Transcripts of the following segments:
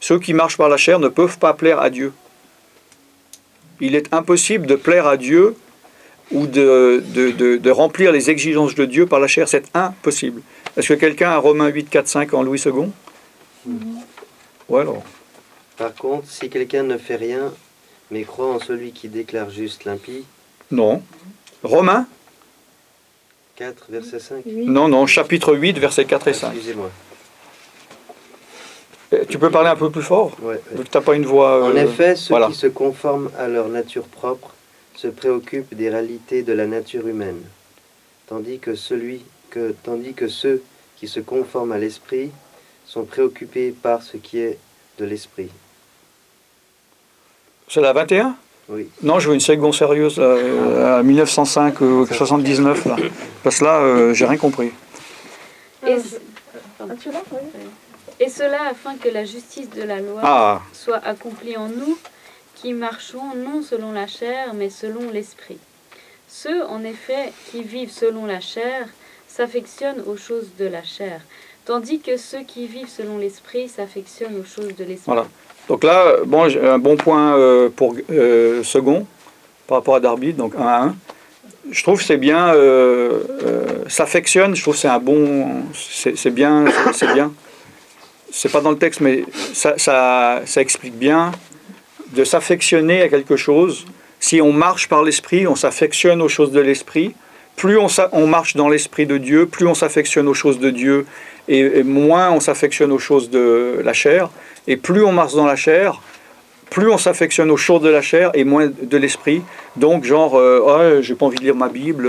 ceux qui marchent par la chair ne peuvent pas plaire à Dieu. Il est impossible de plaire à Dieu ou de remplir les exigences de Dieu par la chair. C'est impossible. Est-ce que quelqu'un a Romains 8, 4, 5 en Louis II? Ouais, alors. Par contre, si quelqu'un ne fait rien, mais croit en celui qui déclare juste l'impie. Non. Romains 4, verset 5. Non, chapitre 8, versets 4 et 5. Excusez-moi. Tu peux parler un peu plus fort? Ouais. Tu n'as pas une voix... En effet, ceux voilà. qui se conforment à leur nature propre se préoccupent des réalités de la nature humaine, tandis que ceux qui se conforment à l'esprit sont préoccupés par ce qui est de l'esprit. C'est la 21? Oui. Non, je veux une seconde sérieuse à 1905 ou 79 là. Parce que là, j'ai rien compris. Et cela afin que la justice de la loi soit accomplie en nous, qui marchons non selon la chair, mais selon l'esprit. Ceux, en effet, qui vivent selon la chair, s'affectionnent aux choses de la chair, tandis que ceux qui vivent selon l'esprit s'affectionnent aux choses de l'esprit. Voilà. Donc là, bon, un bon point pour second, par rapport à Darby, donc 1 à 1. Je trouve que c'est bien, s'affectionne, je trouve que c'est un bon, c'est bien, c'est bien. C'est pas dans le texte, mais ça explique bien de s'affectionner à quelque chose. Si on marche par l'esprit, on s'affectionne aux choses de l'esprit. Plus on marche dans l'esprit de Dieu, plus on s'affectionne aux choses de Dieu, et moins on s'affectionne aux choses de la chair. Et plus on marche dans la chair, plus on s'affectionne aux choses de la chair et moins de l'esprit. Donc genre, j'ai pas envie de lire ma Bible,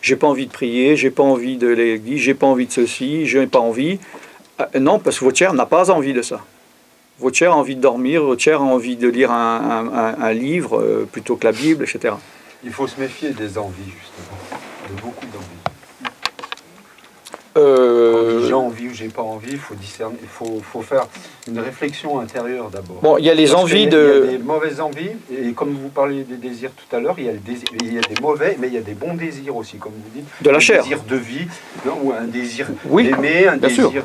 j'ai pas envie de prier, j'ai pas envie de l'église, j'ai pas envie de ceci, j'ai pas envie. Non, parce que votre chair n'a pas envie de ça. Votre chair a envie de dormir, votre chair a envie de lire un livre plutôt que la Bible, etc. Il faut se méfier des envies, justement, de beaucoup d'envies. Quand j'ai envie ou j'ai pas envie, il faut discerner, il faut faire une réflexion intérieure d'abord. Bon, il y a les envies de... Il y a des mauvaises envies, et comme vous parliez des désirs tout à l'heure, il y a des mauvais, mais il y a des bons désirs aussi, comme vous dites. De la chair. Un désir de vie, ou un désir oui, d'aimer, un désir sûr.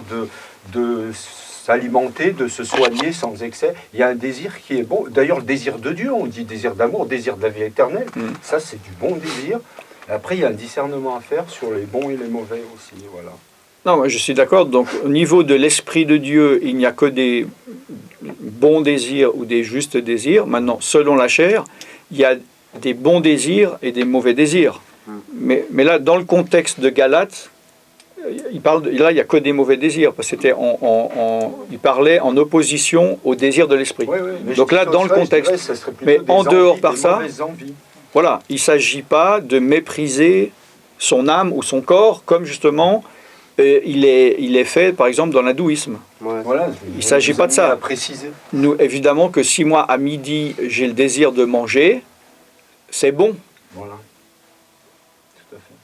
de s'alimenter, de se soigner sans excès. Il y a un désir qui est bon. D'ailleurs, le désir de Dieu, on dit désir d'amour, désir de la vie éternelle. Ça, c'est du bon désir. Après, il y a un discernement à faire sur les bons et les mauvais aussi, voilà. Non, je suis d'accord. Donc, au niveau de l'Esprit de Dieu, il n'y a que des bons désirs ou des justes désirs. Maintenant, selon la chair, il y a des bons désirs et des mauvais désirs. Mais là, dans le contexte de Galates, là, il n'y a que des mauvais désirs, parce que il parlait en opposition au désir de l'Esprit. Oui, donc là, dans le contexte, mais en dehors par ça, voilà, il ne s'agit pas de mépriser son âme ou son corps, comme justement il est fait, par exemple, dans l'hindouisme. Voilà, il ne s'agit pas de ça. Nous, évidemment que si moi, à midi, j'ai le désir de manger, c'est bon. Voilà. Tout à fait.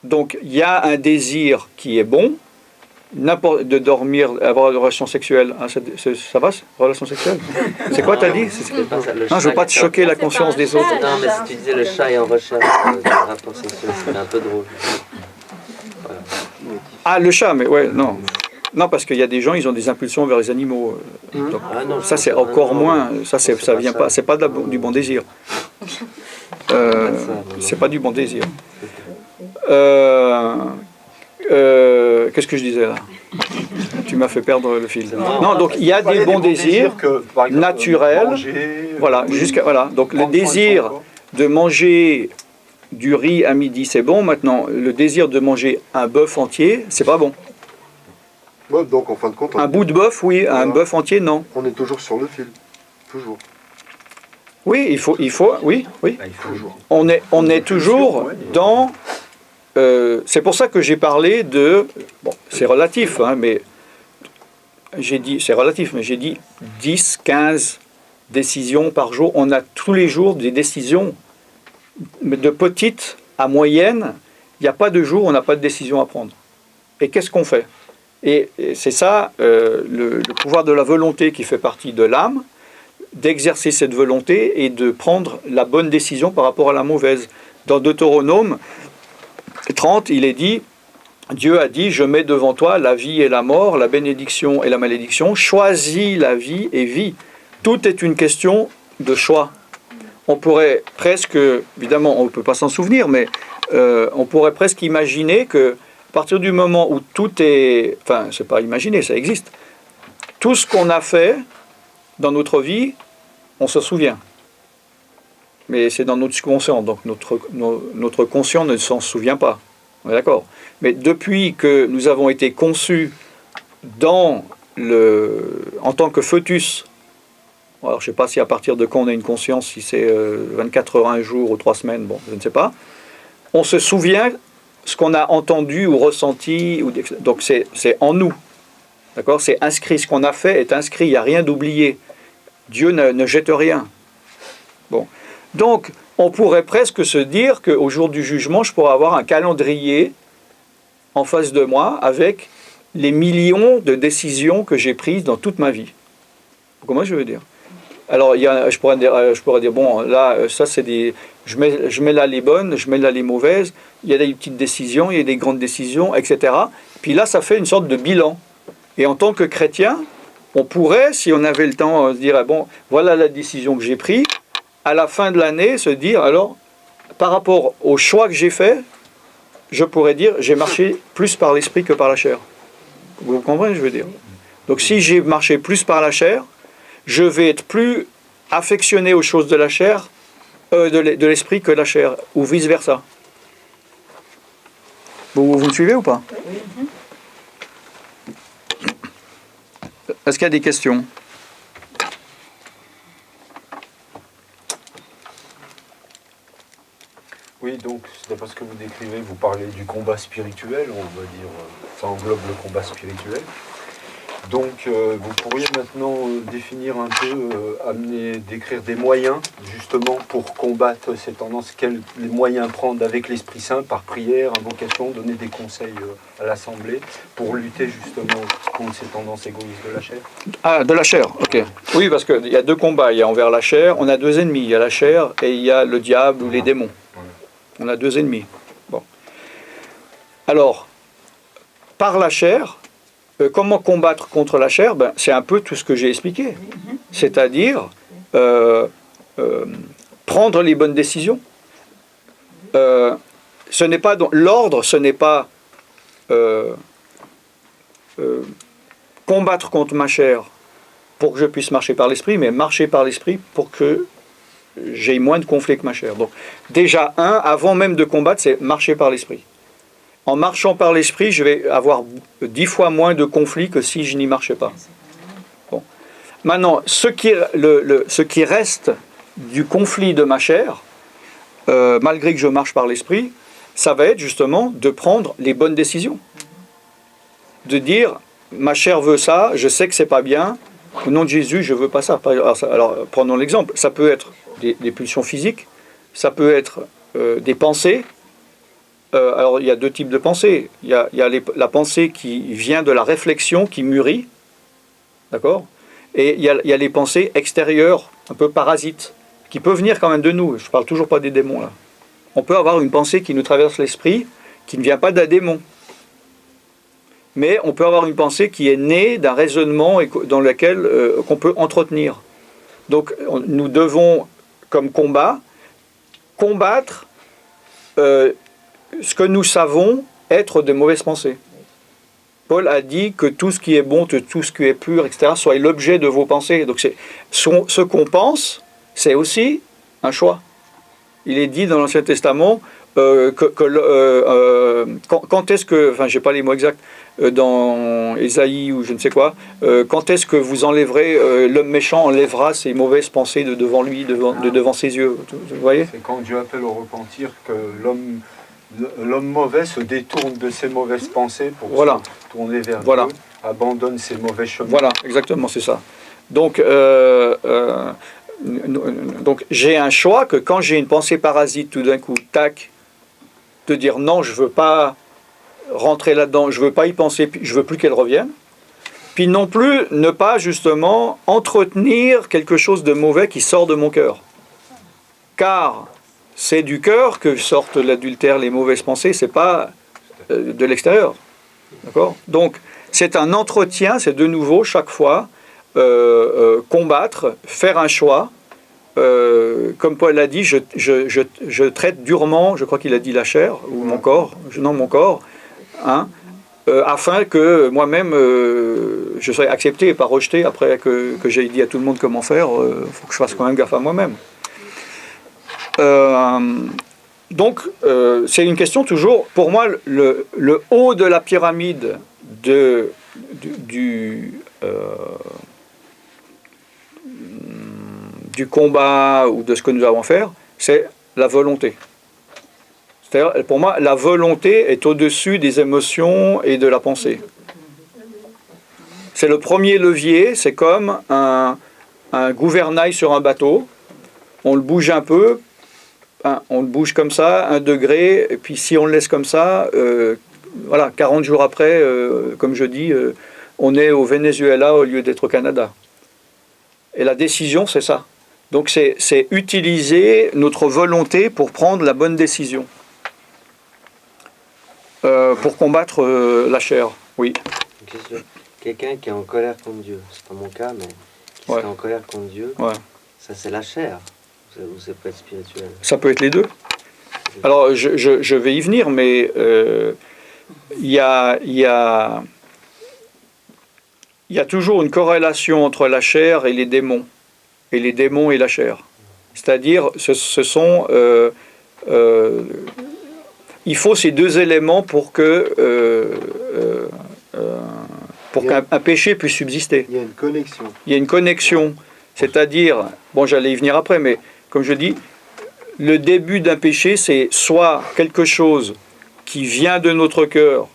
Donc, il y a un désir qui est bon, de dormir, avoir une relation sexuelle. Hein, ça va, relation sexuelle? C'est quoi, t'as dit? Non, je ne veux pas te choquer la conscience des autres. Non, mais si tu disais le chat est en recherche d'un rapport sexuel, c'était un peu drôle. Voilà. Ah, le chat, mais ouais, non. Non, parce qu'il y a des gens, ils ont des impulsions vers les animaux. Donc, ça, c'est encore moins. Ça vient pas. C'est pas du bon désir. C'est pas du bon désir. Qu'est-ce que je disais là? Tu m'as fait perdre le fil. Non, donc il y a des bons désirs naturels. Voilà, Donc le désir de manger du riz à midi, c'est bon. Maintenant, le désir de manger un bœuf entier, c'est pas bon. Ouais, donc en fin de compte, un bout de bœuf, oui. Voilà. Un bœuf entier, non. On est toujours sur le fil, toujours. Oui, il faut, oui. On est toujours dans. C'est pour ça que j'ai parlé de. Bon, c'est relatif, hein, mais j'ai dit 10, 15 décisions par jour. On a tous les jours des décisions. De petite à moyenne, il n'y a pas de jour où on n'a pas de décision à prendre. Et qu'est-ce qu'on fait? Et c'est ça, le pouvoir de la volonté qui fait partie de l'âme, d'exercer cette volonté et de prendre la bonne décision par rapport à la mauvaise. Dans Deutéronome 30, il est dit, Dieu a dit, je mets devant toi la vie et la mort, la bénédiction et la malédiction, choisis la vie et vis. Tout est une question de choix. On pourrait presque, évidemment on ne peut pas s'en souvenir, mais on pourrait presque imaginer que à partir du moment où tout est, enfin c'est pas imaginer, ça existe, tout ce qu'on a fait dans notre vie, on se souvient. Mais c'est dans notre subconscient, donc notre conscient ne s'en souvient pas. On est d'accord. Mais depuis que nous avons été conçus en tant que foetus, alors je ne sais pas si à partir de quand on a une conscience, si c'est 24 heures, un jour ou 3 semaines, bon, je ne sais pas, on se souvient ce qu'on a entendu ou ressenti, donc c'est en nous. D'accord ? C'est inscrit, ce qu'on a fait est inscrit, il n'y a rien d'oublié. Dieu ne jette rien. Bon. Donc, on pourrait presque se dire qu'au jour du jugement, je pourrais avoir un calendrier en face de moi avec les millions de décisions que j'ai prises dans toute ma vie. Comment je veux dire ? Alors, je pourrais dire, bon, là, ça c'est des... Je mets là les bonnes, je mets là les mauvaises, il y a des petites décisions, il y a des grandes décisions, etc. Puis là, ça fait une sorte de bilan. Et en tant que chrétien, on pourrait, si on avait le temps, se dire, bon, voilà la décision que j'ai prise, à la fin de l'année, se dire, alors, par rapport au choix que j'ai fait, je pourrais dire, j'ai marché plus par l'esprit que par la chair. Vous comprenez ce que je veux dire ? Donc si j'ai marché plus par la chair, je vais être plus affectionné aux choses de la chair, de l'esprit que la chair, ou vice-versa. Vous me suivez ou pas ? Est-ce qu'il y a des questions ? Oui, donc, d'après ce que vous décrivez, vous parlez du combat spirituel, on va dire, ça englobe le combat spirituel. Donc, vous pourriez maintenant définir un peu, décrire des moyens, justement, pour combattre ces tendances, les moyens prendre avec l'Esprit Saint, par prière, invocation, donner des conseils à l'Assemblée, pour lutter justement contre ces tendances égoïstes de la chair. Ah, de la chair, ok. Oui, parce qu'il y a 2 combats, il y a envers la chair, on a 2 ennemis, il y a la chair et il y a le diable ou les démons. On a 2 ennemis. Bon. Alors, par la chair, comment combattre contre la chair ? C'est un peu tout ce que j'ai expliqué. C'est-à-dire prendre les bonnes décisions. Ce n'est pas l'ordre, ce n'est pas combattre contre ma chair pour que je puisse marcher par l'esprit, mais marcher par l'esprit pour que j'ai moins de conflits avec ma chair. Donc, déjà, avant même de combattre, c'est marcher par l'esprit. En marchant par l'esprit, je vais avoir 10 fois moins de conflits que si je n'y marchais pas. Bon. Maintenant, ce qui reste du conflit de ma chair, malgré que je marche par l'esprit, ça va être justement de prendre les bonnes décisions. De dire, ma chair veut ça, je sais que c'est pas bien, au nom de Jésus, je veux pas ça. Alors prenons l'exemple, ça peut être des pulsions physiques, ça peut être des pensées. Alors il y a 2 types de pensées. Il y a la pensée qui vient de la réflexion, qui mûrit, d'accord ? Et il y a les pensées extérieures, un peu parasites, qui peuvent venir quand même de nous. Je ne parle toujours pas des démons là. On peut avoir une pensée qui nous traverse l'esprit, qui ne vient pas d'un démon. Mais on peut avoir une pensée qui est née d'un raisonnement dans lequel qu'on peut entretenir. Donc nous devons, comme combattre ce que nous savons être de mauvaises pensées. Paul a dit que tout ce qui est bon, tout ce qui est pur, etc., soit l'objet de vos pensées. Donc ce qu'on pense, c'est aussi un choix. Il est dit dans l'Ancien Testament quand est-ce que, enfin, j'ai pas les mots exacts, dans Ésaïe ou je ne sais quoi, quand est-ce que vous enlèverez, l'homme méchant enlèvera ses mauvaises pensées de devant lui, devant ses yeux. Vous voyez ? C'est quand Dieu appelle au repentir que l'homme mauvais se détourne de ses mauvaises pensées pour se tourner vers Dieu, abandonne ses mauvais chemins. Voilà, exactement, c'est ça. Donc j'ai un choix que quand j'ai une pensée parasite, tout d'un coup, tac, de dire non, je ne veux pas rentrer là-dedans, je ne veux pas y penser, je ne veux plus qu'elle revienne. Puis non plus, ne pas justement entretenir quelque chose de mauvais qui sort de mon cœur. Car c'est du cœur que sortent l'adultère, les mauvaises pensées, c'est pas de l'extérieur. D'accord ? Donc, c'est un entretien, c'est de nouveau, chaque fois, combattre, faire un choix. Comme Paul l'a dit, je traite durement, je crois qu'il a dit la chair, ou mon corps, mon corps, hein, afin que moi-même, je sois accepté et pas rejeté après que j'ai dit à tout le monde comment faire. Il faut que je fasse quand même gaffe à moi-même. Donc, c'est une question toujours, pour moi, le haut de la pyramide du combat ou de ce que nous avons à faire, c'est la volonté. C'est-à-dire, pour moi, la volonté est au-dessus des émotions et de la pensée. C'est le premier levier, c'est comme un gouvernail sur un bateau. On le bouge un peu, on le bouge comme ça, 1 degré, et puis si on le laisse comme ça, 40 jours après, comme je dis, on est au Venezuela au lieu d'être au Canada. Et la décision, c'est ça. Donc c'est utiliser notre volonté pour prendre la bonne décision. Pour combattre la chair, oui. Quelqu'un qui est en colère contre Dieu, c'est pas mon cas, mais qui serait en colère contre Dieu, ça c'est la chair, ou ça peut être spirituel? Ça peut être les deux. Alors je vais y venir, mais il y a toujours une corrélation entre la chair et les démons et la chair. C'est-à-dire, ce sont... il faut ces deux éléments pour qu'un péché puisse subsister. Il y a une connexion. Il y a une connexion. C'est-à-dire, bon, j'allais y venir après, mais comme je dis, le début d'un péché, c'est soit quelque chose qui vient de notre cœur,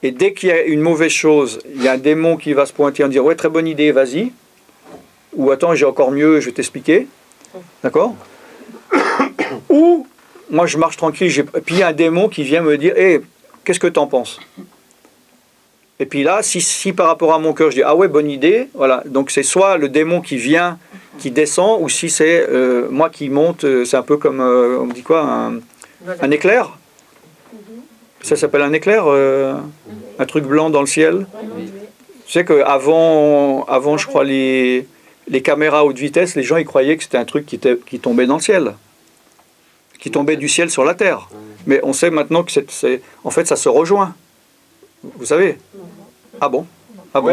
et dès qu'il y a une mauvaise chose, il y a un démon qui va se pointer en disant « Ouais, très bonne idée, vas-y ». Ou « Attends, j'ai encore mieux, je vais t'expliquer ». D'accord ? Ou, moi je marche tranquille, et puis il y a un démon qui vient me dire « Hey, qu'est-ce que tu en penses ?» Et puis là, si par rapport à mon cœur, je dis « Ah ouais, bonne idée », voilà. Donc c'est soit le démon qui vient, qui descend, ou si c'est moi qui monte, c'est un peu comme, on me dit quoi, un éclair. Ça s'appelle un éclair, un truc blanc dans le ciel. Tu sais qu'avant, je crois, les caméras à haute vitesse, les gens ils croyaient que c'était un truc qui tombait dans le ciel, qui tombait du ciel sur la terre. Mais on sait maintenant que en fait ça se rejoint. Vous savez ? Ah bon ? Ah bon,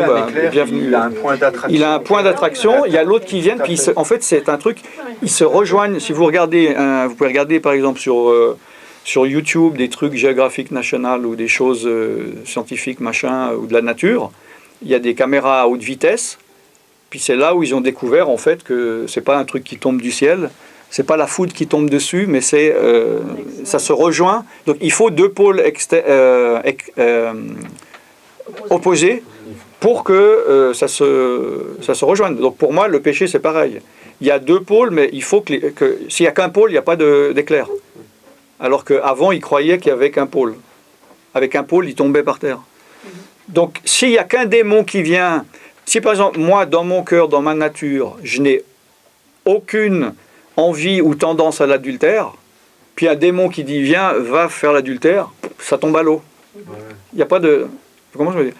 bienvenue. Il a un point d'attraction. Il a un point d'attraction, il y a l'autre qui vient, puis en fait c'est un truc, ils se rejoignent. Si vous regardez, vous pouvez regarder par exemple sur YouTube des trucs Geographic National ou des choses scientifiques, machin, ou de la nature, il y a des caméras à haute vitesse, puis c'est là où ils ont découvert en fait que c'est pas un truc qui tombe du ciel, c'est pas la foudre qui tombe dessus, mais ça se rejoint. Donc il faut deux pôles opposés pour que ça se rejoigne. Donc pour moi, le péché c'est pareil. Il y a deux pôles, mais il faut que s'il n'y a qu'un pôle, il n'y a pas d'éclair. Alors qu'avant, ils croyaient qu'il n'y avait qu'un pôle. Avec un pôle, ils tombaient par terre. Donc, s'il n'y a qu'un démon qui vient... Si, par exemple, moi, dans mon cœur, dans ma nature, je n'ai aucune envie ou tendance à l'adultère, puis un démon qui dit « Viens, va faire l'adultère », ça tombe à l'eau. Il n'y a pas de... Comment je veux dire ?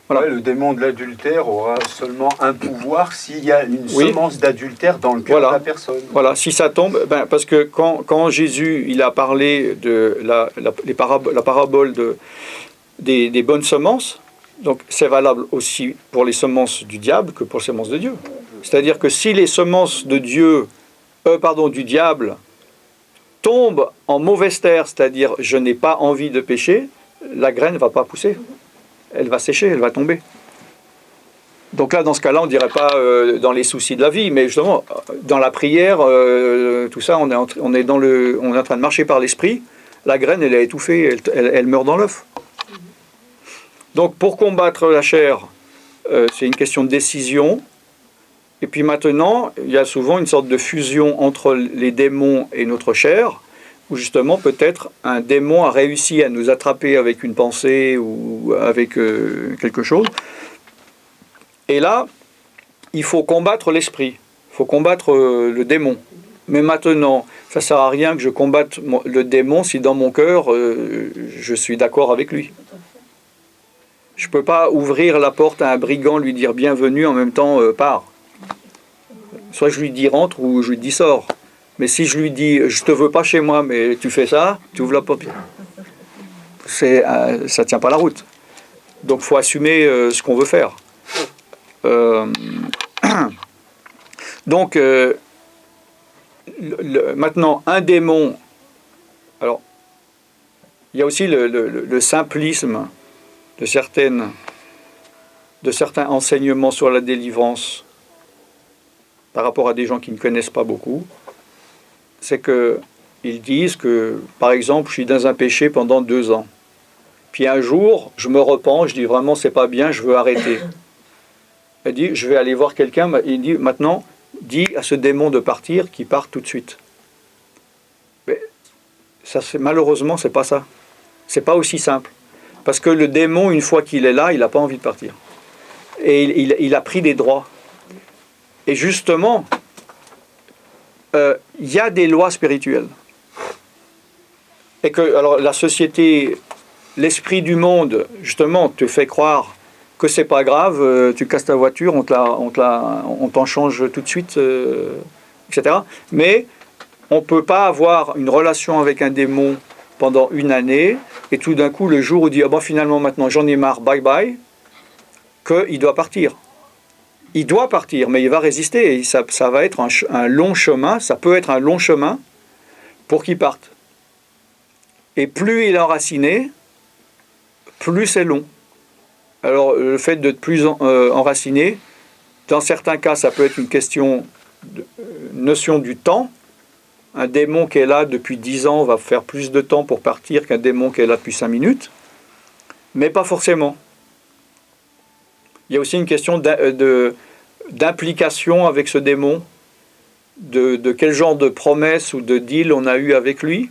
Voilà. Le démon de l'adultère aura seulement un pouvoir s'il y a une semence d'adultère dans le cœur de la personne. Voilà, si ça tombe, parce que quand Jésus il a parlé de la parabole des bonnes semences, donc c'est valable aussi pour les semences du diable que pour les semences de Dieu. C'est-à-dire que si les semences de du diable tombent en mauvaise terre, c'est-à-dire je n'ai pas envie de pécher, la graine ne va pas pousser. Elle va sécher, elle va tomber. Donc là, dans ce cas-là, on ne dirait pas dans les soucis de la vie, mais justement, dans la prière, tout ça, on est en train de marcher par l'esprit, la graine, elle est étouffée, elle meurt dans l'œuf. Donc pour combattre la chair, c'est une question de décision. Et puis maintenant, il y a souvent une sorte de fusion entre les démons et notre chair, où justement peut-être un démon a réussi à nous attraper avec une pensée ou avec quelque chose. Et là, il faut combattre l'esprit, il faut combattre le démon. Mais maintenant, ça ne sert à rien que je combatte le démon si dans mon cœur, je suis d'accord avec lui. Je ne peux pas ouvrir la porte à un brigand, lui dire bienvenue, en même temps pars. Soit je lui dis rentre ou je lui dis sors. Mais si je lui dis je te veux pas chez moi, mais tu fais ça, tu ouvres la porte. Ça ne tient pas la route. Donc il faut assumer ce qu'on veut faire. Donc maintenant, un démon. Alors, il y a aussi le simplisme de certains enseignements sur la délivrance par rapport à des gens qui ne connaissent pas beaucoup. C'est qu'ils disent que, par exemple, je suis dans un péché pendant 2 ans. Puis un jour, je me repens, je dis vraiment, c'est pas bien, je veux arrêter. Il dit, je vais aller voir quelqu'un. Il dit, maintenant, dis à ce démon de partir, qu'il parte tout de suite. Mais ça, malheureusement, c'est pas ça. C'est pas aussi simple. Parce que le démon, une fois qu'il est là, il n'a pas envie de partir. Et il a pris des droits. Et justement, il y a des lois spirituelles. Et que, alors, la société, l'esprit du monde, justement, te fait croire que c'est pas grave, tu casses ta voiture, on t'en change tout de suite, etc. Mais on ne peut pas avoir une relation avec un démon pendant 1 année, et tout d'un coup, le jour où il dit, ah bon, finalement, maintenant, j'en ai marre, bye bye, qu'il doit partir. Il doit partir, mais il va résister, et ça va être un long chemin, ça peut être un long chemin pour qu'il parte. Et plus il est enraciné, plus c'est long. Alors, le fait d'être plus enraciné, dans certains cas, ça peut être une notion du temps. Un démon qui est là depuis 10 ans va faire plus de temps pour partir qu'un démon qui est là depuis 5 minutes. Mais pas forcément. Il y a aussi une question d'implication avec ce démon, de quel genre de promesse ou de deal on a eu avec lui.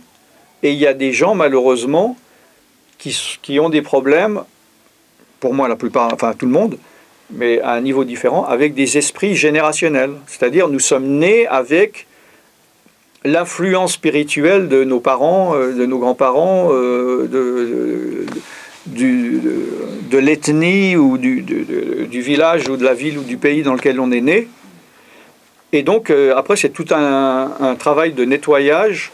Et il y a des gens, malheureusement, qui ont des problèmes, pour moi la plupart, enfin tout le monde, mais à un niveau différent, avec des esprits générationnels. C'est-à-dire, nous sommes nés avec l'influence spirituelle de nos parents, de nos grands-parents, de l'ethnie ou du village ou de la ville ou du pays dans lequel on est né. Et donc, après, c'est tout un travail de nettoyage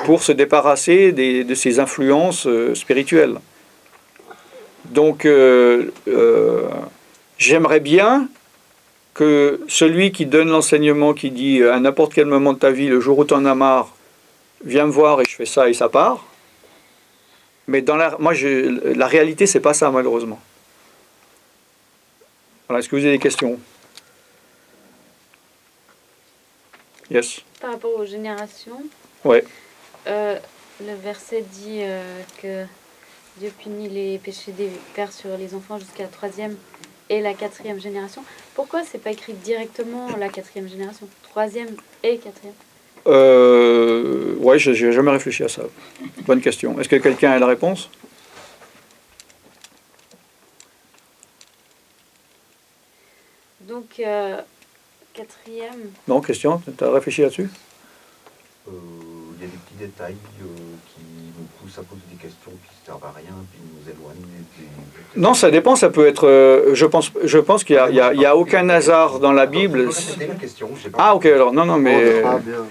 pour se débarrasser de ces influences spirituelles. Donc, j'aimerais bien que celui qui donne l'enseignement, qui dit à n'importe quel moment de ta vie, le jour où tu en as marre, viens me voir et je fais ça et ça part. Mais la réalité, c'est pas ça, malheureusement. Voilà, est-ce que vous avez des questions? Yes. Par rapport aux générations, ouais. Le verset dit que Dieu punit les péchés des pères sur les enfants jusqu'à la 3e et la 4e génération. Pourquoi c'est pas écrit directement la 4e génération, 3e et 4e? Ouais, j'ai jamais réfléchi à ça. Bonne question. Est-ce que quelqu'un a la réponse? Donc, 4e... Non, question, tu as réfléchi là-dessus? Il y a des petits détails qui nous poussent à poser des questions qui ne servent à rien, puis nous éloignent. Non, ça dépend, ça peut être... je pense qu'il n'y a aucun hasard dans la Bible. C'était la question. Ah, ok, alors, non, mais...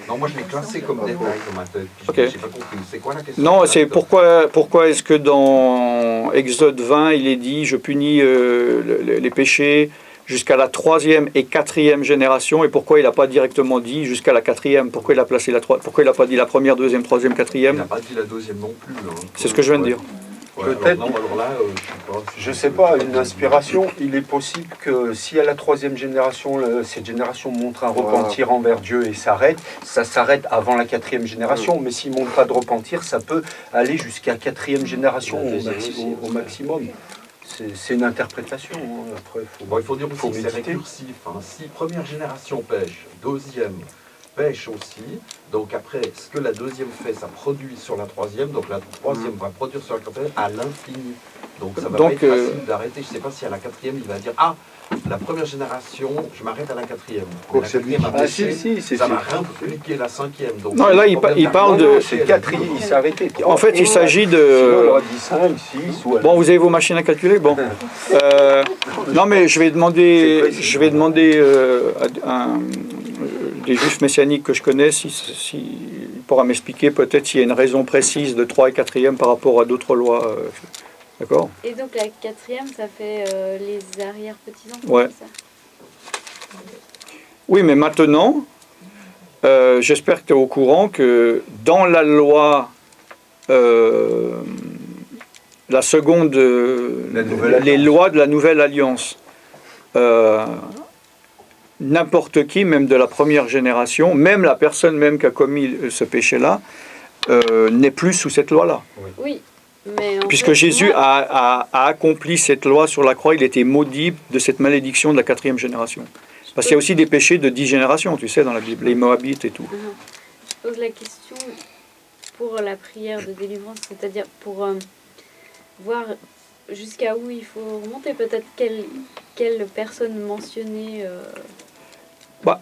Non, moi je l'ai classé comme détail dans ma tête, puis okay. j'ai pas compris. C'est quoi la question? Non, c'est pourquoi est-ce que dans Exode 20, il est dit « Je punis les péchés » jusqu'à la 3e et 4e génération, et pourquoi il n'a pas directement dit jusqu'à la 4e? Pourquoi il a placé pourquoi il n'a pas dit la 1re, 2e, 3e, 4e? Il n'a pas dit la 2e non plus. Hein. C'est ce que je viens de dire. Ouais, peut-être. Alors là, je sais pas, une inspiration. Il est possible que si à la 3e génération, cette génération montre un repentir envers Dieu et s'arrête, ça s'arrête avant la 4e génération. Mais s'il ne montre pas de repentir, ça peut aller jusqu'à 4e génération au maximum. C'est une interprétation. Hein. Après, il faut dire aussi que c'est récursif. Hein. Si première génération pêche, 2e pêche aussi. Donc après, ce que la 2e fait, ça produit sur la 3e. Donc la 3e va produire sur la 4e à l'infini. Donc ça va Donc, pas être facile d'arrêter. Je ne sais pas si à la 4e, il va dire « Ah, la première génération, je m'arrête à la 4e. » Quoi que c'est lui qui- Ah si, si, c'est ça va réimpliquer la 5e. Donc, Non, là, il parle de... c'est 4e, il s'est arrêté. En fait, il s'agit Sinon, il de... aurait dit 5, 6 ou... Bon, vous avez vos machines à calculer? Bon. Non, mais je vais demander à des juifs messianiques que je connais il pourra m'expliquer peut-être s'il y a une raison précise de 3 et 4e par rapport à d'autres lois. D'accord? Et donc la 4e, ça fait les arrière-petits-enfants, Ouais. c'est ça? Oui, mais maintenant, j'espère que tu es au courant que dans la loi, la seconde, les lois de la Nouvelle Alliance, n'importe qui, même de la première génération, même la personne même qui a commis ce péché-là, n'est plus sous cette loi-là. Oui, mais en Puisque fait, Jésus moi, a accompli cette loi sur la croix, il était maudit de cette malédiction de la 4e génération. Parce qu'il y a aussi des péchés de 10 générations, tu sais, dans la Bible, les Moabites et tout. Je pose la question pour la prière de délivrance, c'est-à-dire pour voir jusqu'à où il faut remonter, peut-être quelle personne mentionner. Bah,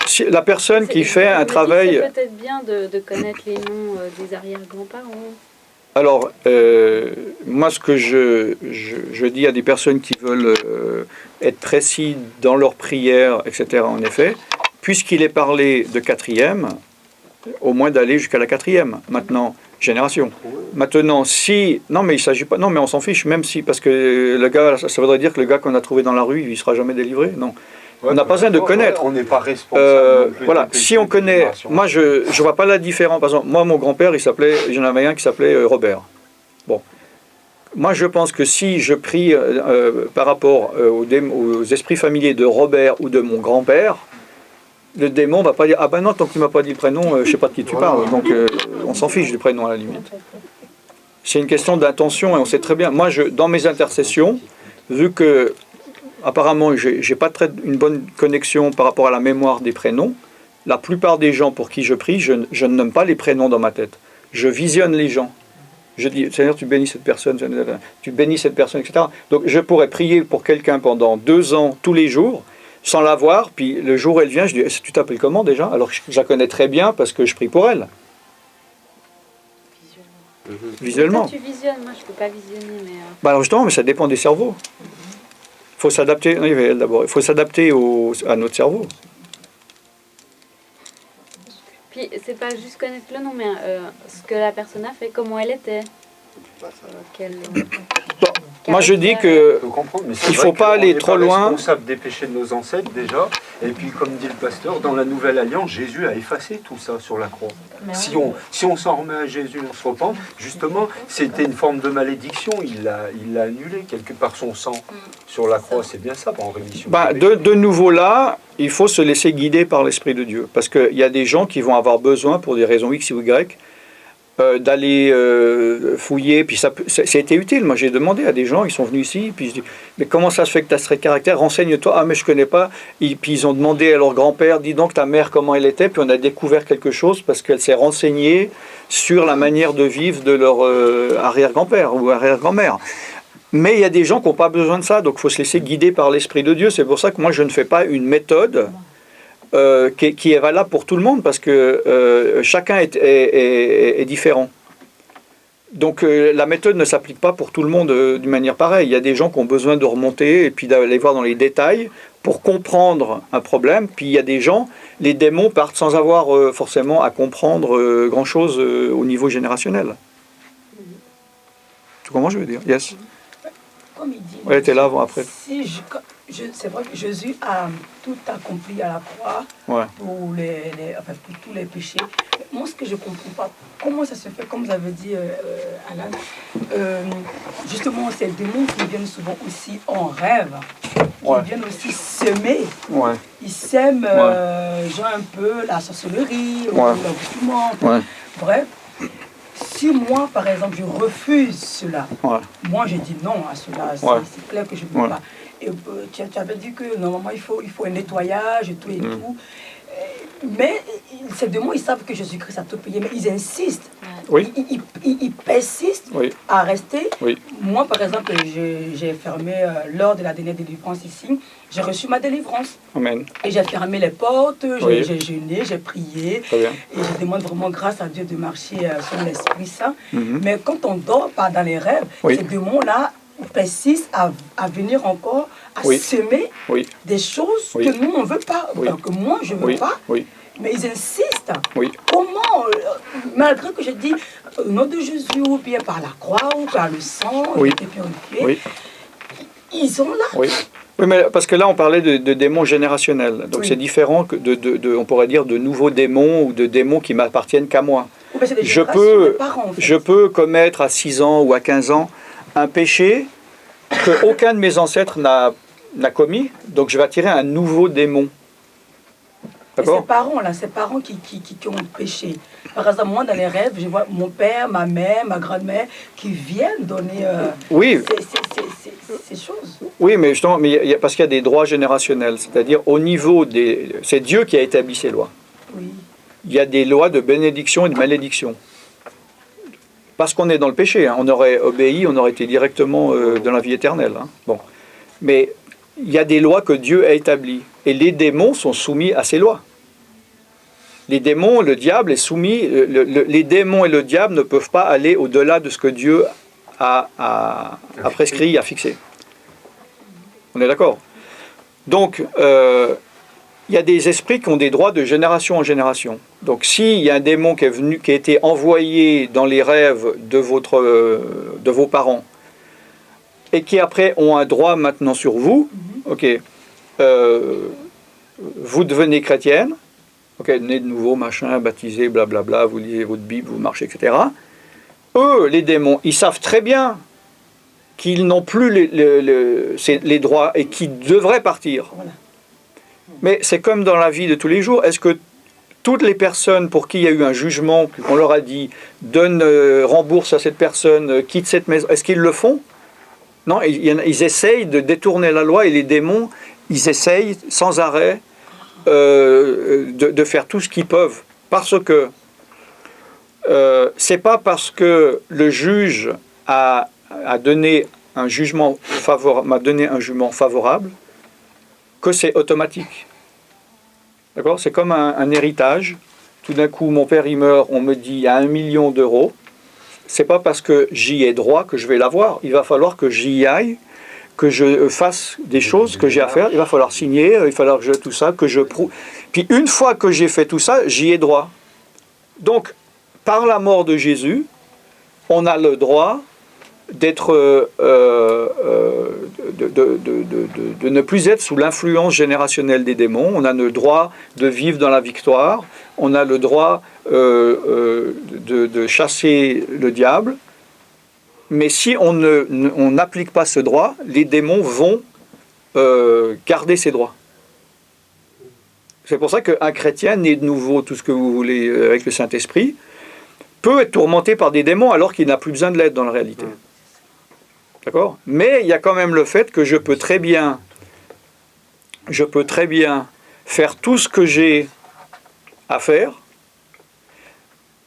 si la personne qui fait un travail... C'est peut-être bien de connaître les noms des arrière-grands-parents. Alors, moi, ce que je dis à des personnes qui veulent être précis dans leur prière, etc., en effet, puisqu'il est parlé de 4e, au moins d'aller jusqu'à la 4e, maintenant, génération. Maintenant, si... Non, mais il s'agit pas... Non, mais on s'en fiche, même si... Parce que le gars, ça voudrait dire que le gars qu'on a trouvé dans la rue, il ne sera jamais délivré. Non. On n'a pas besoin de connaître. On n'est pas responsable. Voilà, si on connaît... Moi, je ne vois pas la différence. Par exemple, moi, mon grand-père, j'en avais un qui s'appelait Robert. Bon. Moi, je pense que si je prie par rapport aux esprits familiers de Robert ou de mon grand-père, le démon ne va pas dire « Ah ben non, tant que tu ne m'as pas dit le prénom, je ne sais pas de qui tu parles. » Donc, on s'en fiche du prénom à la limite. C'est une question d'intention et on sait très bien. Moi, dans mes intercessions, vu que apparemment, je n'ai pas une bonne connexion par rapport à la mémoire des prénoms. La plupart des gens pour qui je prie, je ne nomme pas les prénoms dans ma tête. Je visionne les gens. Je dis, Seigneur, tu bénis cette personne, tu bénis cette personne, etc. Donc, je pourrais prier pour quelqu'un pendant 2 ans, tous les jours, sans la voir. Puis, le jour où elle vient, je dis, tu t'appelles comment déjà? Alors, je la connais très bien parce que je prie pour elle. Visuellement. Toi, tu visionnes, moi je ne peux pas visionner. Mais Bah alors justement, mais ça dépend des cerveaux. Il faut s'adapter. Non, il y avait elle d'abord. Il faut s'adapter à notre cerveau. Puis c'est pas juste connaître le nom, mais ce que la personne a fait, comment elle était. Moi je dis que il faut pas aller trop loin. On est responsable des péchés de nos ancêtres déjà. Et puis comme dit le pasteur, dans la Nouvelle Alliance, Jésus a effacé tout ça sur la croix. Si on s'en remet à Jésus, on se repent, justement, c'était une forme de malédiction. Il l'a annulé quelque part son sang sur la croix. C'est bien ça, en rémission. De nouveau là, il faut se laisser guider par l'Esprit de Dieu. Parce qu'il y a des gens qui vont avoir besoin, pour des raisons X ou Y, d'aller fouiller, puis ça a été utile. Moi j'ai demandé à des gens, ils sont venus ici, puis je dis, mais comment ça se fait que tu as ce caractère, renseigne-toi. Ah mais je connais pas. Et puis ils ont demandé à leur grand-père, dis donc ta mère comment elle était, puis on a découvert quelque chose parce qu'elle s'est renseignée sur la manière de vivre de leur arrière-grand-père ou arrière-grand-mère. Mais il y a des gens qui n'ont pas besoin de ça, donc il faut se laisser guider par l'Esprit de Dieu. C'est pour ça que moi je ne fais pas une méthode qui est valable pour tout le monde, parce que chacun est différent. Donc la méthode ne s'applique pas pour tout le monde d'une manière pareille. Il y a des gens qui ont besoin de remonter et puis d'aller voir dans les détails pour comprendre un problème. Puis il y a des gens, les démons partent sans avoir forcément à comprendre grand-chose au niveau générationnel. Tu comprends, je veux dire? Yes. Comme il dit, Ouais, t'es là avant, après. Si c'est vrai que Jésus a tout accompli à la croix pour, pour tous les péchés. Moi, ce que je ne comprends pas, comment ça se fait, comme vous avez dit, Alan, justement, ces démons qui viennent souvent aussi en rêve, qui viennent aussi semer. Ils sèment genre un peu la sorcellerie, l'envoûtement. Bref. Si moi, par exemple, je refuse cela, moi je dis non à cela, c'est clair que je ne peux pas. Et tu avais dit que normalement il faut un nettoyage et tout tout. Mais ces démons, ils savent que Jésus-Christ a tout payé, mais ils insistent. Oui. Ils persistent Oui. à rester. Oui. Moi, par exemple, j'ai fermé, lors de la dernière délivrance ici, j'ai reçu ma délivrance. Amen. Et j'ai fermé les portes, Oui. j'ai jeûné, j'ai prié. Très bien. Et je demande vraiment grâce à Dieu de marcher sur l'Esprit Saint. Mhm. Mais quand on dort pas dans les rêves, Oui. ces démons-là persistent à venir encore, à Oui. semer Oui. des choses Oui. que nous, on ne veut pas, Oui. que moi, je ne veux Oui. pas. Oui. Mais ils insistent. Oui. Comment, malgré que je dis au nom de Jésus, ou bien par la croix, ou par le sang, Oui. été purifié, Oui. ils sont là. Oui. Oui, mais parce que là, on parlait de démons générationnels. Donc, Oui. c'est différent que on pourrait dire, de nouveaux démons ou de démons qui m'appartiennent qu'à moi. Ou bien c'est des Je générations peux, de parents, en fait. je peux commettre à 6 ans ou à 15 ans un péché qu'aucun de mes ancêtres n'a commis. Donc, je vais attirer un nouveau démon. Et ces D'accord? parents, là, ces parents qui ont péché. Par exemple, moi, dans les rêves, je vois mon père, ma mère, ma grand-mère qui viennent donner Oui. ces choses. Oui, mais justement, parce qu'il y a des droits générationnels. C'est-à-dire, au niveau des... C'est Dieu qui a établi ces lois. Oui. Il y a des lois de bénédiction et de malédiction. Parce qu'on est dans le péché. Hein. On aurait obéi, on aurait été directement dans la vie éternelle. Hein. Bon. Mais il y a des lois que Dieu a établies. Et les démons sont soumis à ces lois. Les démons, le diable est soumis... les démons et le diable ne peuvent pas aller au-delà de ce que Dieu a prescrit, a fixé. On est d'accord? Donc, il y a des esprits qui ont des droits de génération en génération. Donc, s'il y a un démon qui a été envoyé dans les rêves de vos parents, et qui après ont un droit maintenant sur vous, ok, vous devenez chrétienne, ok, né de nouveau, machin, baptisé, blablabla, vous lisez votre Bible, vous marchez, etc. Eux, les démons, ils savent très bien qu'ils n'ont plus les droits et qu'ils devraient partir. Voilà. Mais c'est comme dans la vie de tous les jours. Est-ce que toutes les personnes pour qui il y a eu un jugement, on leur a dit, rembourse à cette personne, quitte cette maison, est-ce qu'ils le font? Non, ils essayent de détourner la loi et les démons, ils essayent sans arrêt de faire tout ce qu'ils peuvent. Parce que c'est pas parce que le juge m'a donné un jugement favorable que c'est automatique. D'accord? C'est comme un héritage. Tout d'un coup, mon père il meurt, on me dit il y a 1 million d'euros. C'est pas parce que j'y ai droit que je vais l'avoir. Il va falloir que j'y aille, que je fasse des choses que j'ai à faire. Il va falloir signer, il va falloir que je tout ça, que je prouve. Puis une fois que j'ai fait tout ça, j'y ai droit. Donc, par la mort de Jésus, on a le droit d'être, de ne plus être sous l'influence générationnelle des démons. On a le droit de vivre dans la victoire. On a le droit de chasser le diable. Mais si on n'applique pas ce droit, les démons vont garder ces droits. C'est pour ça qu'un chrétien né de nouveau, tout ce que vous voulez, avec le Saint-Esprit, peut être tourmenté par des démons alors qu'il n'a plus besoin de l'aide dans la réalité. D'accord? Mais il y a quand même le fait que je peux très bien faire tout ce que j'ai à faire.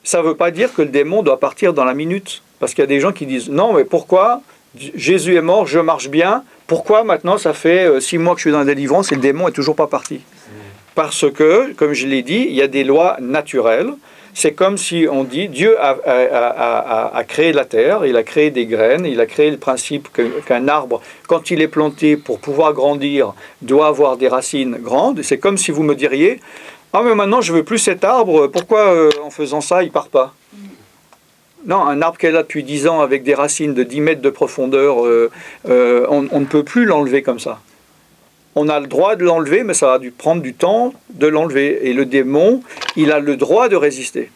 Ça ne veut pas dire que le démon doit partir dans la minute. Parce qu'il y a des gens qui disent « Non, mais pourquoi Jésus est mort, je marche bien. Pourquoi maintenant ça fait 6 mois que je suis dans la délivrance et le démon n'est toujours pas parti ?» Parce que, comme je l'ai dit, il y a des lois naturelles. C'est comme si on dit Dieu a créé la terre, il a créé des graines, il a créé le principe qu'un arbre, quand il est planté pour pouvoir grandir, doit avoir des racines grandes. C'est comme si vous me diriez ah mais maintenant je veux plus cet arbre, pourquoi en faisant ça il part pas? Non, un arbre qui est là depuis 10 ans avec des racines de 10 mètres de profondeur, on ne peut plus l'enlever comme ça. On a le droit de l'enlever, mais ça va dû prendre du temps de l'enlever. Et le démon, il a le droit de résister.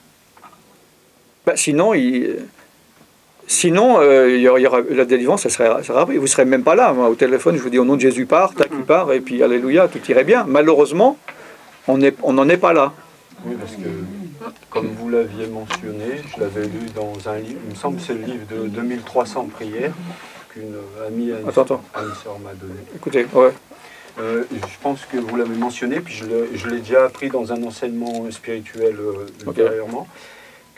Ben, sinon, il y aura, la délivrance, ça serait rapide. Vous ne serez même pas là. Moi, au téléphone, je vous dis au nom de Jésus, part, tac, il part, et puis alléluia, tout irait bien. Malheureusement, on n'en est pas là. Oui, parce que, comme vous l'aviez mentionné, je l'avais lu dans un livre, il me semble que c'est le livre de 2300 prières qu'une amie à une sœur m'a donné. Écoutez, ouais. Je pense que vous l'avez mentionné, puis je l'ai déjà appris dans un enseignement spirituel ultérieurement.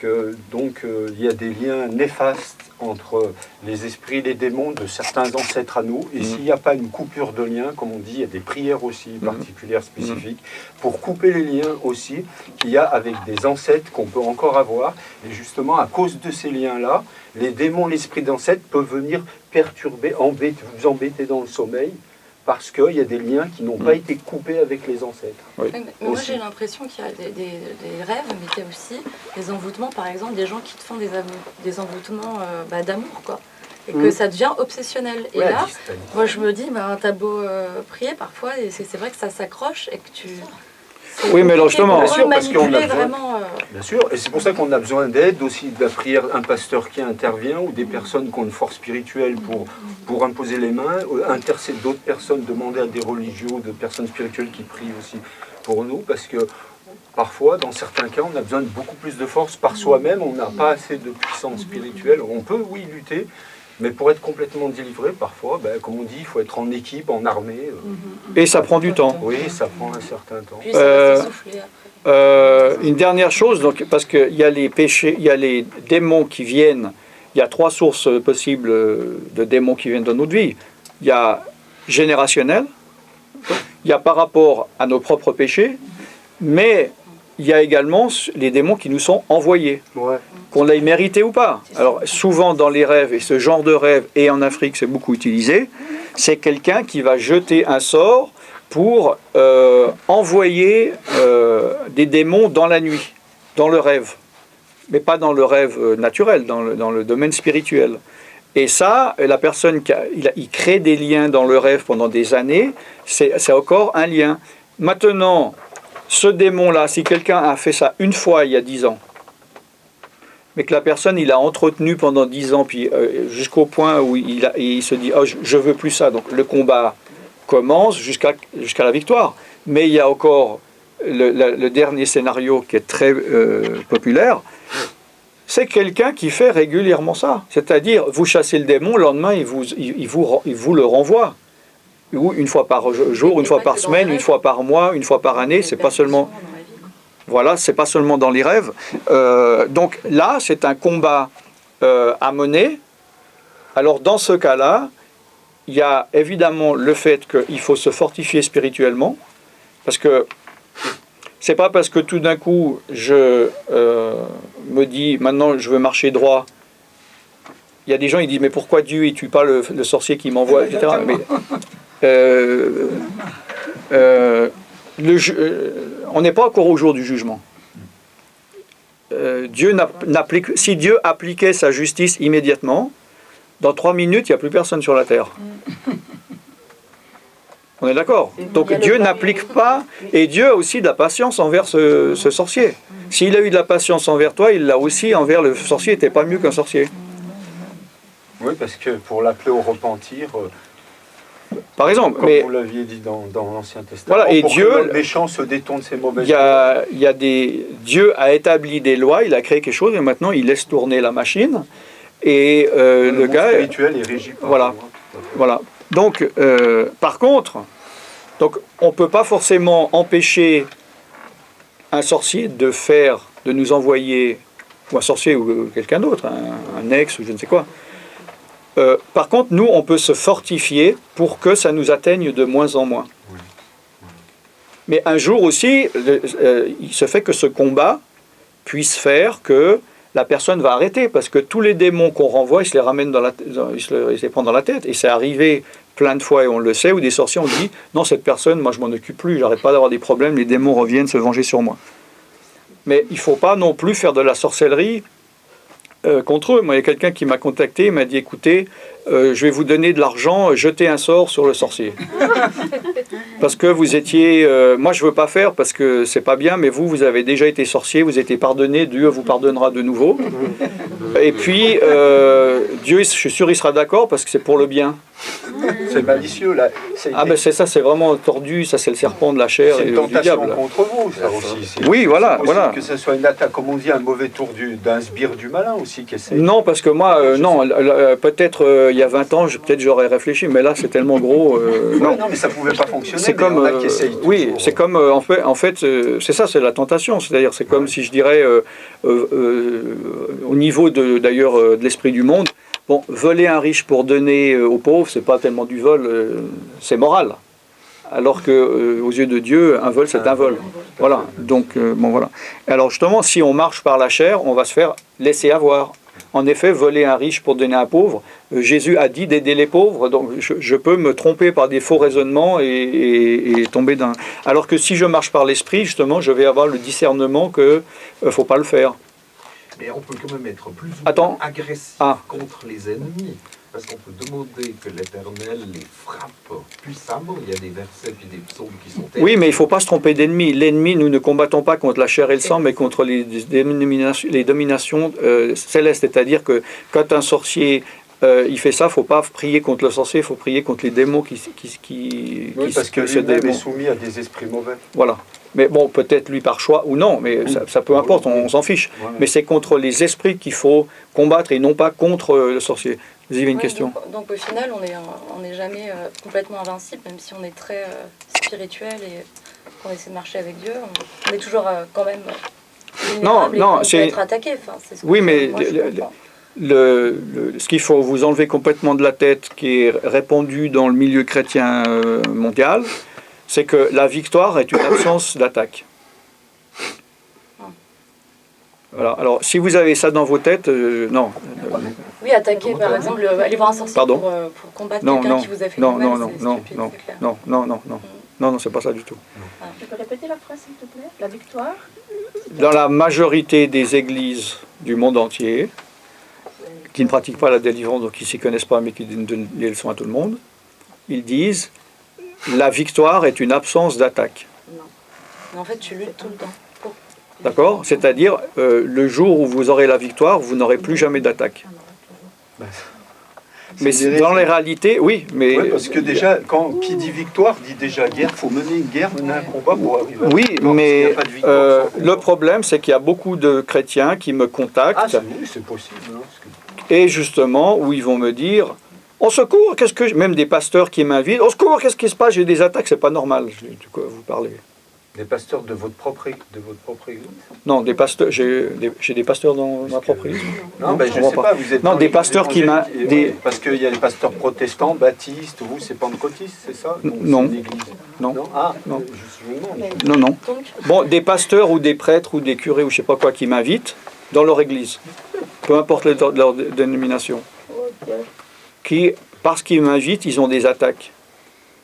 il y a des liens néfastes entre les esprits, les démons de certains ancêtres à nous. Et s'il n'y a pas une coupure de lien, comme on dit, il y a des prières aussi particulières, spécifiques, pour couper les liens aussi qu'il y a avec des ancêtres qu'on peut encore avoir. Et justement, à cause de ces liens-là, les démons, l'esprit d'ancêtre peuvent venir perturber, vous embêter dans le sommeil, parce qu'il y a des liens qui n'ont pas été coupés avec les ancêtres. Oui. Mais moi j'ai l'impression qu'il y a des rêves, mais qu'il y a aussi des envoûtements, par exemple, des gens qui te font des envoûtements d'amour, quoi. Et que ça devient obsessionnel. Et là, moi je me dis, t'as beau prier parfois, et c'est vrai que ça s'accroche et que tu... Oui, mais alors justement, bien sûr, parce qu'on a besoin, vraiment, bien sûr, et c'est pour ça qu'on a besoin d'aide aussi, de la prière, un pasteur qui intervient ou des personnes qui ont une force spirituelle pour imposer les mains, intercéder d'autres personnes, demander à des religieux, de personnes spirituelles qui prient aussi pour nous, parce que parfois, dans certains cas, on a besoin de beaucoup plus de force par soi-même, on n'a pas assez de puissance spirituelle, on peut, oui, lutter, mais pour être complètement délivré, parfois, comme on dit, il faut être en équipe, en armée. Et ça prend du temps. Oui, ça prend un certain temps. Puis ça va s'essouffler après. Une dernière chose, donc, parce qu'il y a les péchés, il y a les démons qui viennent, il y a 3 sources possibles de démons qui viennent dans notre vie. Il y a générationnel, il y a par rapport à nos propres péchés, mais il y a également les démons qui nous sont envoyés. Ouais. Qu'on l'ait mérité ou pas. Alors souvent dans les rêves, et ce genre de rêve, et en Afrique c'est beaucoup utilisé, c'est quelqu'un qui va jeter un sort pour envoyer des démons dans la nuit, dans le rêve. Mais pas dans le rêve naturel, dans le domaine spirituel. Et ça, la personne, il crée des liens dans le rêve pendant des années, c'est encore un lien. Maintenant, ce démon-là, si quelqu'un a fait ça une fois il y a 10 ans, mais que la personne, il a entretenu pendant 10 ans, puis jusqu'au point où il se dit « Oh, je veux plus ça », donc le combat commence jusqu'à la victoire. Mais il y a encore le dernier scénario qui est très populaire, c'est quelqu'un qui fait régulièrement ça. C'est-à-dire, vous chassez le démon, le lendemain, il vous le renvoie. Ou une fois par jour, une fois par semaine, une fois par mois, une fois par année, c'est pas seulement... Voilà, c'est pas seulement dans les rêves. Donc là, c'est un combat à mener. Alors dans ce cas-là, il y a évidemment le fait qu'il faut se fortifier spirituellement, parce que c'est pas parce que tout d'un coup je me dis maintenant je veux marcher droit. Il y a des gens qui disent mais pourquoi Dieu ne tue pas le sorcier qui m'envoie, etc. Mais, on n'est pas encore au jour du jugement. Si Dieu appliquait sa justice immédiatement, dans 3 minutes, il n'y a plus personne sur la terre. On est d'accord? Donc Dieu n'applique pas, et Dieu a aussi de la patience envers ce sorcier. S'il a eu de la patience envers toi, il l'a aussi envers le sorcier, il n'était pas mieux qu'un sorcier. Oui, parce que pour l'appeler au repentir... Par exemple, comme mais vous l'aviez dit dans l'Ancien Testament, voilà, et pour Dieu, que le méchant se détourne de ses mauvaises voies. Dieu a établi des lois, il a créé quelque chose, et maintenant il laisse tourner la machine. Et le gars spirituel est régi par voilà, voilà. Donc, par contre, on ne peut pas forcément empêcher un sorcier de nous envoyer, ou un sorcier ou quelqu'un d'autre, un ex ou je ne sais quoi. Par contre, nous, on peut se fortifier pour que ça nous atteigne de moins en moins. Oui. Mais un jour aussi, il se fait que ce combat puisse faire que la personne va arrêter, parce que tous les démons qu'on renvoie, ils se les ramènent ils se les prennent dans la tête. Et c'est arrivé plein de fois, et on le sait, où des sorciers ont dit « Non, cette personne, moi je m'en occupe plus, j'arrête pas d'avoir des problèmes, les démons reviennent se venger sur moi. » Mais il ne faut pas non plus faire de la sorcellerie contre eux. Moi, il y a quelqu'un qui m'a contacté, il m'a dit « Écoutez, je vais vous donner de l'argent, jetez un sort sur le sorcier. » Parce que vous étiez... moi, je ne veux pas faire parce que c'est pas bien, mais vous avez déjà été sorcier, vous étiez pardonné, Dieu vous pardonnera de nouveau. Et puis, Dieu, je suis sûr, il sera d'accord parce que c'est pour le bien. C'est malicieux, là. Ah ben c'est ça, c'est vraiment tordu, ça c'est le serpent de la chair et du diable. C'est une tentation contre vous, ça aussi. Oui, voilà. Que ce soit une attaque, comme on dit, un mauvais tour d'un sbire du malin aussi qui essaie. Non, parce que moi, non, peut-être il y a 20 ans, peut-être j'aurais réfléchi, mais là c'est tellement gros. Non, mais ça pouvait pas fonctionner. C'est comme, oui, c'est comme, en fait c'est ça, c'est la tentation. C'est-à-dire, c'est comme si je dirais, au niveau d'ailleurs de l'esprit du monde, bon, voler un riche pour donner aux pauvres, c'est pas tellement du vol, c'est moral. Alors que aux yeux de Dieu, un vol, c'est un vol. Voilà. Donc, bon, voilà. Alors justement, si on marche par la chair, on va se faire laisser avoir. En effet, voler un riche pour donner à un pauvre, Jésus a dit d'aider les pauvres, donc je peux me tromper par des faux raisonnements et tomber d'un... Alors que si je marche par l'esprit, justement, je vais avoir le discernement que faut pas le faire. Mais on peut quand même être plus ou moins agressif contre les ennemis. Parce qu'on peut demander que l'Éternel les frappe puissamment. Il y a des versets puis des psaumes qui sont terribles. Oui, mais il ne faut pas se tromper d'ennemi. L'ennemi, nous ne combattons pas contre la chair et le sang, mais contre les dominations célestes. C'est-à-dire que quand un sorcier il fait ça, il ne faut pas prier contre le sorcier, il faut prier contre les démons qui parce que lui-même est soumis à des esprits mauvais. Voilà. Mais bon, peut-être lui par choix ou non, mais ça peu importe, on s'en fiche. Ouais. Mais c'est contre les esprits qu'il faut combattre et non pas contre le sorcier. Vous avez une question. Donc au final, on n'est jamais complètement invincible, même si on est très spirituel et qu'on essaie de marcher avec Dieu. On est toujours quand même vulnérable on peut être attaqué. Enfin, c'est ce que mais ce qu'il faut vous enlever complètement de la tête, qui est répandu dans le milieu chrétien mondial, c'est que la victoire est une absence d'attaque. Voilà. Alors, si vous avez ça dans vos têtes, non. Oui, attaquer, par exemple, aller voir un sorcier pour combattre quelqu'un qui vous a fait du mal, non, c'est pas ça du tout. Tu peux répéter la phrase, s'il te plaît? La victoire? Dans la majorité des églises du monde entier, qui ne pratiquent pas la délivrance, donc qui ne s'y connaissent pas, mais qui donnent des leçons à tout le monde, ils disent la victoire est une absence d'attaque. Non. Mais en fait, tu luttes tout le temps. D'accord? C'est-à-dire, le jour où vous aurez la victoire, vous n'aurez plus jamais d'attaque. Mais dans les réalités, oui. Mais parce que déjà, qui dit victoire, dit déjà guerre. Il faut mener une guerre, mener un combat pour arriver à oui, mais le problème, c'est qu'il y a beaucoup de chrétiens qui me contactent. Ah, oui, c'est possible. Hein, et justement, où ils vont me dire... Au secours, même des pasteurs qui m'invitent, au secours, qu'est-ce qui se passe? J'ai des attaques, c'est pas normal. De quoi vous parlez? Des pasteurs de votre propre église? Non, des pasteurs. J'ai des pasteurs dans ma propre église. Non, ben, je ne sais pas. Vous êtes des pasteurs qui m'ont. Parce qu'il y a des pasteurs protestants, baptistes, vous, c'est pentecôtistes, c'est ça? Non. Non. Ah, non. Non. Bon, des pasteurs ou des prêtres ou des curés ou je sais pas quoi qui m'invitent dans leur église, peu importe leur dénomination. Qui, parce qu'ils m'invitent, ils ont des attaques.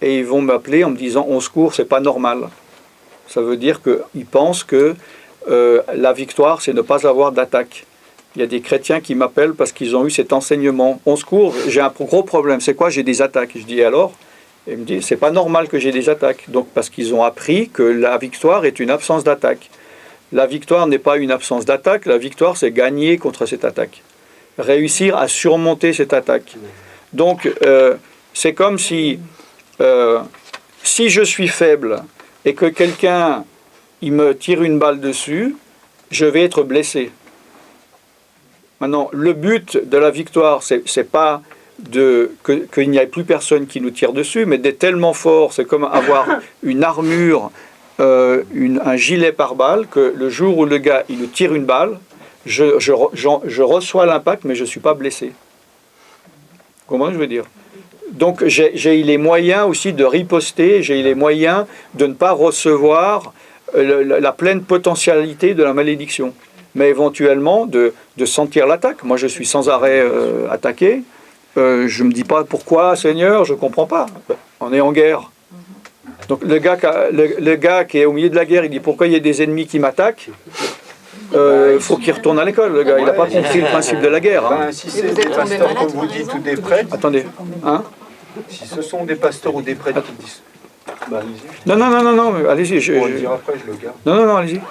Et ils vont m'appeler en me disant « on secours, c'est pas normal ». Ça veut dire qu'ils pensent que la victoire, c'est ne pas avoir d'attaque. Il y a des chrétiens qui m'appellent parce qu'ils ont eu cet enseignement. « On secours, j'ai un gros problème. C'est quoi? J'ai des attaques. » Je dis « alors ?» Et ils me disent « c'est pas normal que j'ai des attaques. » Donc parce qu'ils ont appris que la victoire est une absence d'attaque. La victoire n'est pas une absence d'attaque. La victoire, c'est gagner contre cette attaque. Réussir à surmonter cette attaque. Donc, c'est comme si je suis faible et que quelqu'un il me tire une balle dessus, je vais être blessé. Maintenant, le but de la victoire, c'est pas qu'il n'y ait plus personne qui nous tire dessus, mais d'être tellement fort, c'est comme avoir une armure, un gilet pare-balles, que le jour où le gars il nous tire une balle, je reçois l'impact, mais je ne suis pas blessé. Comment je veux dire? Donc j'ai les moyens aussi de riposter, j'ai les moyens de ne pas recevoir la pleine potentialité de la malédiction, mais éventuellement de sentir l'attaque. Moi je suis sans arrêt attaqué, je ne me dis pas pourquoi Seigneur, je ne comprends pas, on est en guerre. Donc le gars qui est au milieu de la guerre, il dit pourquoi il y a des ennemis qui m'attaquent? Faut qu'il retourne à l'école, le gars. Il n'a pas compris le principe de la guerre. Hein. Si c'est des pasteurs, comme vous dites, ou des prêtres... Attendez. Hein? Si ce sont des pasteurs ou des prêtres qui disent... Non, allez-y. On va dire après, je le garde. Non, allez-y.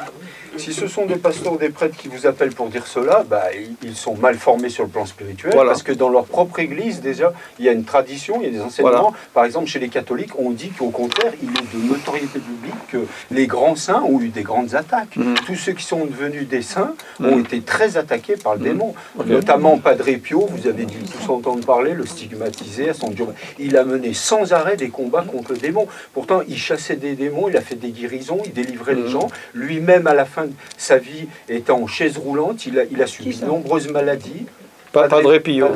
Si ce sont des pasteurs, des prêtres qui vous appellent pour dire cela, bah, ils sont mal formés sur le plan spirituel, parce que dans leur propre église, déjà, il y a une tradition, il y a des enseignements. Par exemple, chez les catholiques, on dit qu'au contraire, il est de notoriété publique que les grands saints ont eu des grandes attaques. Tous ceux qui sont devenus des saints ont été très attaqués par le démon. Notamment Padre Pio, vous avez dû tous entendre parler, le stigmatiser à son Dieu. Il a mené sans arrêt des combats contre le démon. Pourtant, il chassait des démons, il a fait des guérisons, il délivrait les gens. Lui-même, à la fin de sa vie, étant en chaise roulante, il a subi de nombreuses maladies. Padre Pio.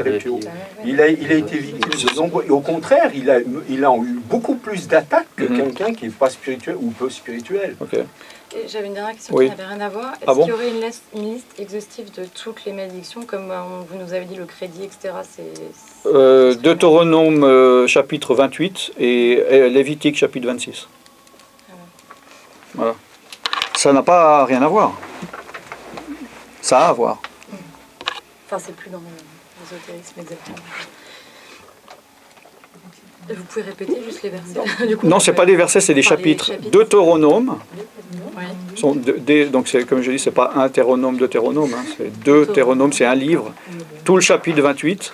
Il a été victime de nombreux... Et au contraire, il a eu beaucoup plus d'attaques que quelqu'un qui n'est pas spirituel ou peu spirituel. Et j'avais une dernière question qui n'avait rien à voir. Est-ce qu'il y aurait une liste exhaustive de toutes les malédictions, comme vous nous avez dit, le crédit, etc. Deutéronome chapitre 28 et Lévitique chapitre 26. Voilà. Ça n'a pas rien à voir. Ça a à voir. Enfin, c'est plus dans l'ésotérisme exactement. Vous pouvez répéter juste les versets? Du coup, non, ce n'est pas des versets, c'est des chapitres. Deutéronome. Donc, comme je dis, ce n'est pas un théronome, deutéronome. C'est Deutéronome, c'est un livre. Tout le chapitre 28,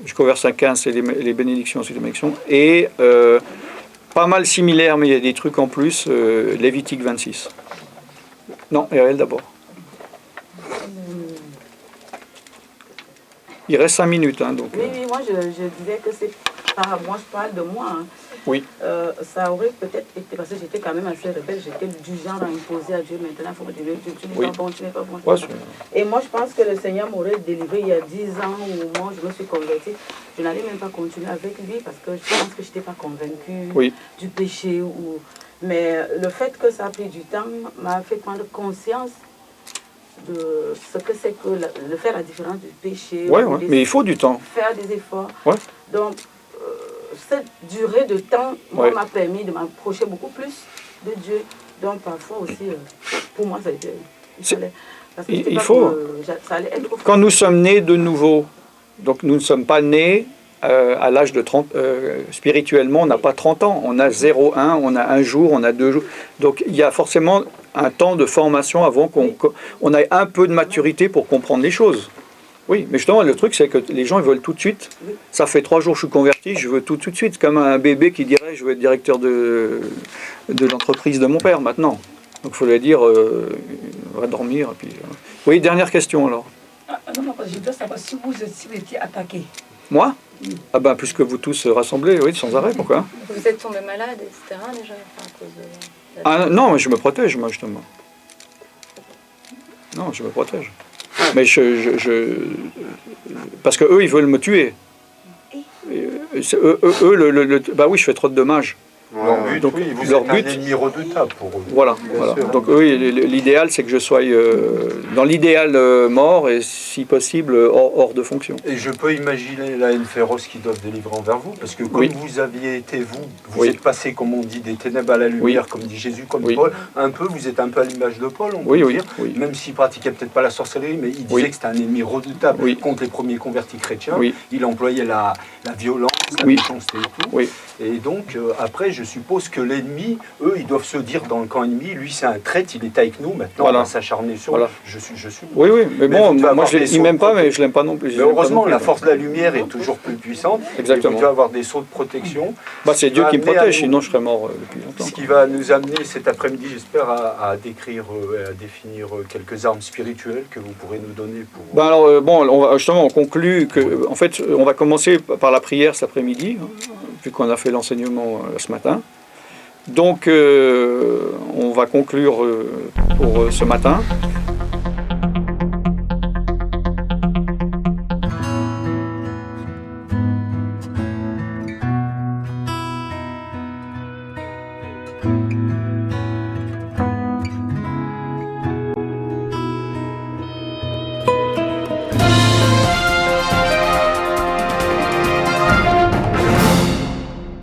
jusqu'au verset 15, c'est les bénédictions, c'est les malédictions. Et pas mal similaire, mais il y a des trucs en plus. Lévitique 26. Non, Ariel d'abord. Il reste 5 minutes. Donc, oui, moi je disais que c'est pas moi, je parle de moi. Oui. Ça aurait peut-être été, parce que j'étais quand même assez rebelle, j'étais du genre à imposer à Dieu, maintenant il faut que tu n'es pas bon, tu n'es pas bon. Et moi je pense que le Seigneur m'aurait délivré il y a 10 ans où moi je me suis convertie. Je n'allais même pas continuer avec lui parce que je pense que je n'étais pas convaincue du péché. Mais le fait que ça a pris du temps m'a fait prendre conscience de ce que c'est que de faire la différence du péché. Mais il faut du temps. Faire des efforts. Donc, cette durée de temps m'a permis de m'approcher beaucoup plus de Dieu. Donc, parfois aussi, pour moi, ça a été... Il faut... ça allait être quand nous sommes nés de nouveau, donc nous ne sommes pas nés à l'âge de 30... spirituellement, on n'a pas 30 ans. On a 0,1, on a 1 jour, on a 2 jours. Donc, il y a forcément un temps de formation avant qu'on ait un peu de maturité pour comprendre les choses. Oui, mais justement, le truc, c'est que les gens, ils veulent tout de suite. Ça fait 3 jours que je suis converti, je veux tout de suite. Comme un bébé qui dirait, je veux être directeur de l'entreprise de mon père, maintenant. Donc, il faut lui dire, va dormir. Et puis, Oui, dernière question, alors. Non, je dois savoir si vous étiez attaqué. Moi ? Ah ben, puisque vous tous rassemblez, oui, sans arrêt, pourquoi ? Vous êtes tombé malade, etc., déjà, à cause de... non, mais je me protège, moi, justement. Non, je me protège. Mais parce que eux, ils veulent me tuer. Bah oui, je fais trop de dommages. Leur but, donc, vous êtes un ennemi redoutable pour eux. Voilà. Donc l'idéal, c'est que je sois dans l'idéal mort et si possible hors de fonction. Et je peux imaginer la haine féroce qu'ils doivent délivrer envers vous, parce que comme vous aviez été vous êtes passé, comme on dit, des ténèbres à la lumière, comme dit Jésus, comme Paul, vous êtes un peu à l'image de Paul, on peut dire, même s'il pratiquait peut-être pas la sorcellerie, mais il disait que c'était un ennemi redoutable contre les premiers convertis chrétiens. Il employait la violence, la méchanceté et tout. Et donc après, je suppose que l'ennemi, eux, ils doivent se dire dans le camp ennemi, lui c'est un traître, il est avec nous, maintenant on va s'acharner sur lui. Je suis. Oui, mais bon, moi je ne m'aime pas, mais je l'aime pas non plus. Mais heureusement, la force de la lumière est toujours plus puissante. Exactement. Tu vas avoir des sauts de protection. C'est Dieu qui me protège, sinon je serais mort depuis longtemps. Ce qui va nous amener cet après-midi, j'espère, à décrire, à définir quelques armes spirituelles que vous pourrez nous donner pour. Alors, justement, on conclut que, en fait, on va commencer par la prière cet après-midi, vu qu'on a fait l'enseignement ce matin. Donc, on va conclure pour ce matin.